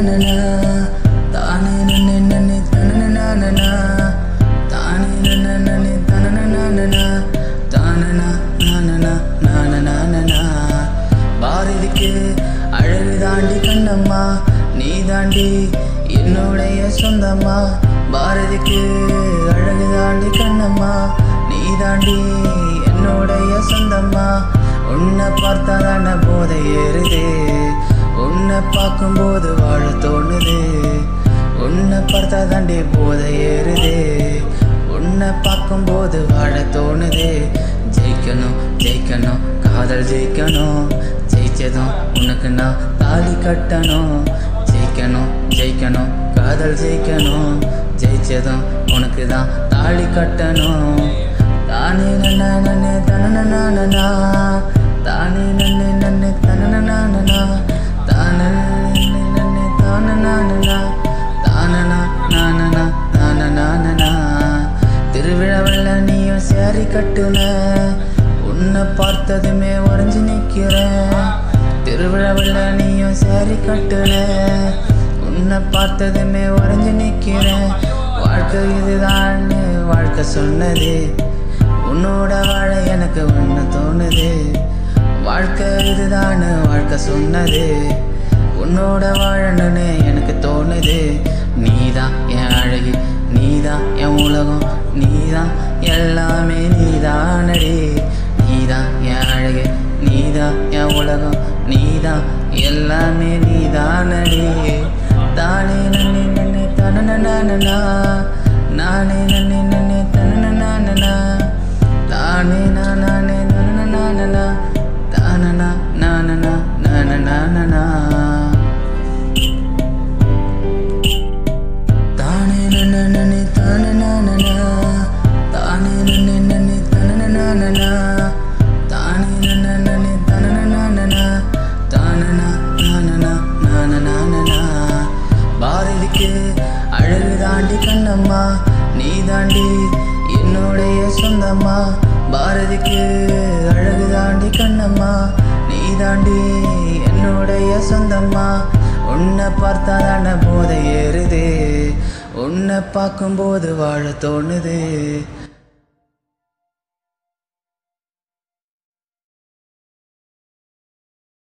தனனனா தானே நன்னே நன்னே தனனனா தானே நன்னே தனனனா தானனா நானனா நானனா பாரதிக்கு அழகு தாண்டி கண்ணம்மா நீ தாண்டி என்னுடைய சொந்தம்மா பாரதிக்கு அழகு தாண்டி கண்ணம்மா நீ தாண்டி என்னுடைய சொந்தம்மா உன்னை பார்த்தாதான போதை ஏறுதே உன்னை பார்க்கும்போது வாழ தோணுது உன்னை பார்த்தா தாண்டி போதை ஏறுதே உன்னை பார்க்கும்போது வாழ தோணுது ஜெயிக்கணும் ஜெயிக்கணும் காதல் ஜெயிக்கணும் ஜெயிச்சதும் உனக்கு நான் தாலி கட்டணும் ஜெயிக்கணும் ஜெயிக்கணும் காதல் ஜெயிக்கணும் ஜெயிச்சதும் உனக்கு தான் தாலி கட்டணும் தானே நன்னே நன்னே தனனனா தானே நன்னே நன்னே தனனனா தானே நன்னே தானனனா தானனா நானனா நானனா திருவிழாவில் நீயும் சேரி கட்டுன உன்னை பார்த்ததுமே உறைஞ்சு நிற்கிறேன் திருவிழாவில் நீயும் சேரி கட்டுன உன்னை பார்த்ததுமே உறைஞ்சு நிற்கிறேன் வாழ்க்கை இதுதான் வாழ்க்கை சொன்னது உன்னோட வாழ எனக்கு ஒன்று தோணுது வாழ்க்கை இதுதான் வாழ்க்கை சொன்னது உன்னோட வாழணுன்னு எனக்கு தோணுது நீதான் என் அழகு நீதான் என் உலகம் நீதான் எல்லாமே நீதானடி நீதான் என் அழகு நீதான் என் உலகம் நீதான் எல்லாமே நீதானடி தானே நன்னே நன்னே தனனனா நானே நன்னே நன்னே தனனனா தானே நானே நனனனா தானனா நானனா நானனா தானே நன்னே நன்னே தனனனா தானே நன்னே நன்னே தனனனா தானே நன்னே தனனனா தானனா நானனா நானனா பாரதிக்கு அழகு தாண்டி கண்ணம்மா நீ தாண்டி என்னுடைய சொந்தம்மா பாரதிக்கு அழகு தாண்டி கண்ணம்மா நீ தாண்டி என்னுடைய சொந்தம்மா உன்னை பார்த்தாதான போதை ஏறுதே உன்னை பார்க்கும்போது வாழ தோணுது